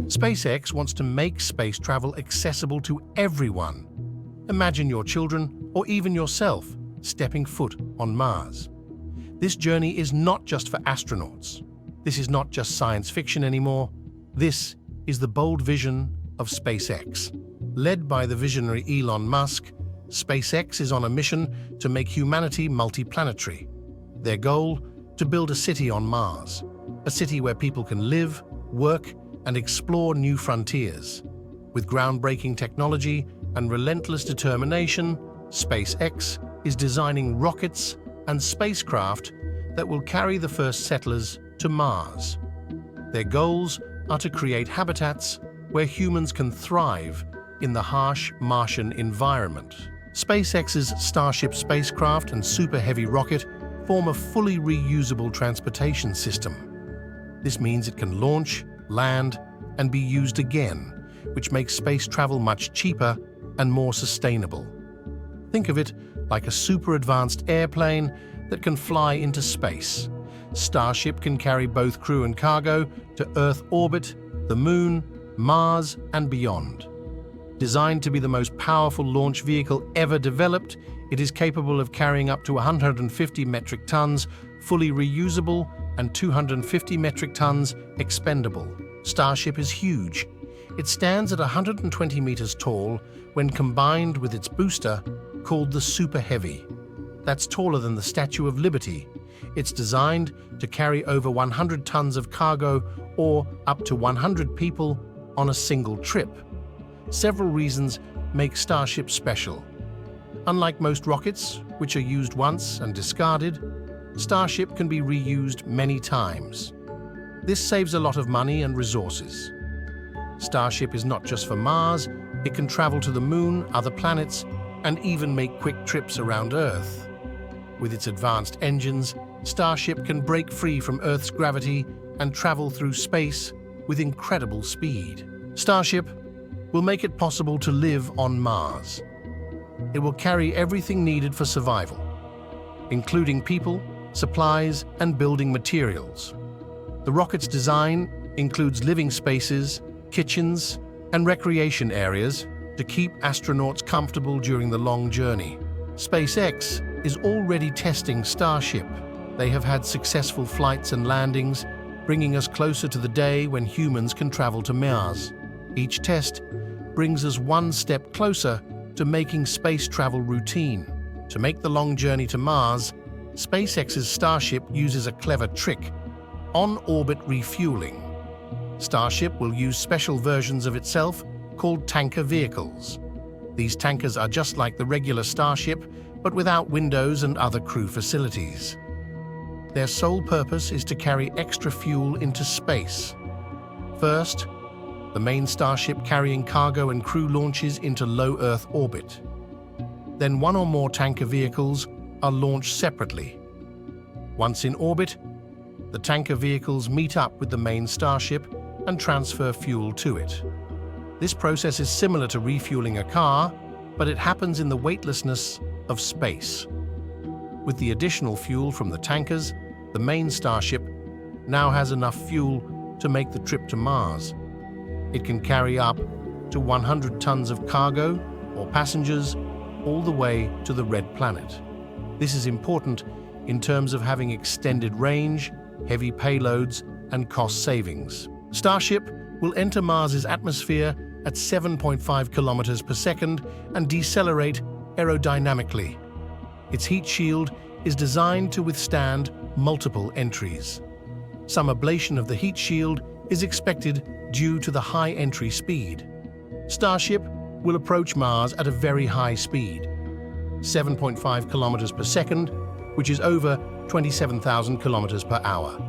SpaceX wants to make space travel accessible to everyone. Imagine your children, or even yourself, stepping foot on Mars. This journey is not just for astronauts. This is not just science fiction anymore. This is the bold vision of SpaceX. Led by the visionary Elon Musk, SpaceX is on a mission to make humanity multiplanetary. Their goal? To build a city on Mars, a city where people can live, work, and explore new frontiers. With groundbreaking technology and relentless determination, SpaceX is designing rockets and spacecraft that will carry the first settlers to Mars. Their goals are to create habitats where humans can thrive in the harsh Martian environment. SpaceX's Starship spacecraft and Super Heavy rocket form a fully reusable transportation system. This means it can launch, land, and be used again, which makes space travel much cheaper and more sustainable. Think of it like a super advanced airplane that can fly into space. Starship can carry both crew and cargo to Earth orbit, the Moon, Mars, and beyond. Designed to be the most powerful launch vehicle ever developed, it is capable of carrying up to 150 metric tons, fully reusable, and 250 metric tons expendable. Starship is huge. It stands at 120 meters tall when combined with its booster, called the Super Heavy. That's taller than the Statue of Liberty. It's designed to carry over 100 tons of cargo or up to 100 people on a single trip. Several reasons make Starship special. Unlike most rockets, which are used once and discarded, Starship can be reused many times. This saves a lot of money and resources. Starship is not just for Mars, it can travel to the Moon, other planets, and even make quick trips around Earth. With its advanced engines, Starship can break free from Earth's gravity and travel through space with incredible speed. Starship will make it possible to live on Mars. It will carry everything needed for survival, including people, supplies, and building materials. The rocket's design includes living spaces, kitchens, and recreation areas to keep astronauts comfortable during the long journey. SpaceX is already testing Starship. They have had successful flights and landings, bringing us closer to the day when humans can travel to Mars. Each test brings us one step closer to making space travel routine. To make the long journey to Mars, SpaceX's Starship uses a clever trick: on-orbit refueling. Starship will use special versions of itself called tanker vehicles. These tankers are just like the regular Starship, but without windows and other crew facilities. Their sole purpose is to carry extra fuel into space. First, the main Starship carrying cargo and crew launches into low Earth orbit. Then one or more tanker vehicles are launched separately. Once in orbit, the tanker vehicles meet up with the main Starship and transfer fuel to it. This process is similar to refueling a car, but it happens in the weightlessness of space. With the additional fuel from the tankers, the main Starship now has enough fuel to make the trip to Mars. It can carry up to 100 tons of cargo or passengers all the way to the Red Planet. This is important in terms of having extended range, heavy payloads, and cost savings. Starship will enter Mars's atmosphere at 7.5 kilometers per second and decelerate aerodynamically. Its heat shield is designed to withstand multiple entries. Some ablation of the heat shield is expected due to the high entry speed. Starship will approach Mars at a very high speed, 7.5 kilometers per second, which is over 27,000 kilometers per hour.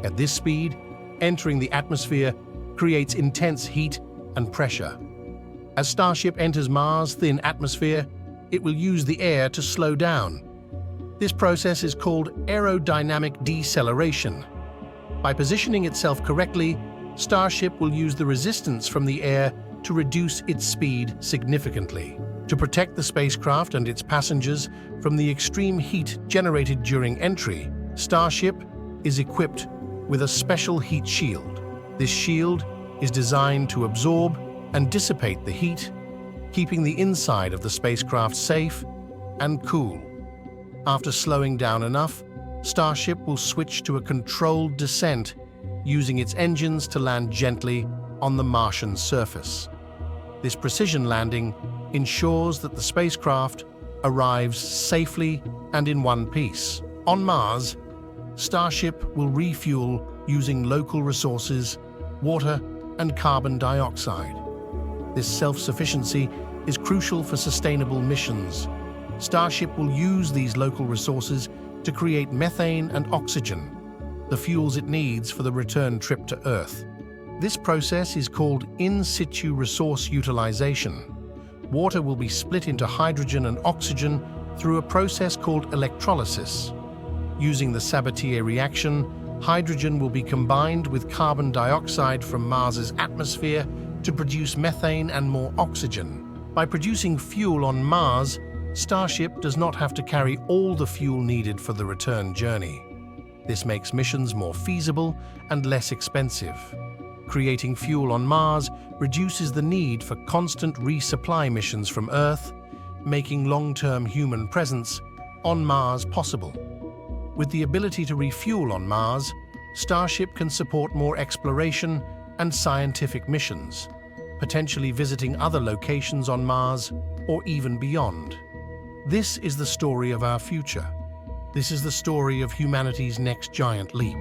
At this speed, entering the atmosphere creates intense heat and pressure. As Starship enters Mars' thin atmosphere, it will use the air to slow down. This process is called aerodynamic deceleration. By positioning itself correctly, Starship will use the resistance from the air to reduce its speed significantly. To protect the spacecraft and its passengers from the extreme heat generated during entry, Starship is equipped with a special heat shield. This shield is designed to absorb and dissipate the heat, keeping the inside of the spacecraft safe and cool. After slowing down enough, Starship will switch to a controlled descent, using its engines to land gently on the Martian surface. This precision landing ensures that the spacecraft arrives safely and in one piece. On Mars, Starship will refuel using local resources, water and carbon dioxide. This self-sufficiency is crucial for sustainable missions. Starship will use these local resources to create methane and oxygen, the fuels it needs for the return trip to Earth. This process is called in situ resource utilization. Water will be split into hydrogen and oxygen through a process called electrolysis. Using the Sabatier reaction, hydrogen will be combined with carbon dioxide from Mars's atmosphere to produce methane and more oxygen. By producing fuel on Mars, Starship does not have to carry all the fuel needed for the return journey. This makes missions more feasible and less expensive. Creating fuel on Mars reduces the need for constant resupply missions from Earth, making long-term human presence on Mars possible. With the ability to refuel on Mars, Starship can support more exploration and scientific missions, potentially visiting other locations on Mars or even beyond. This is the story of our future. This is the story of humanity's next giant leap.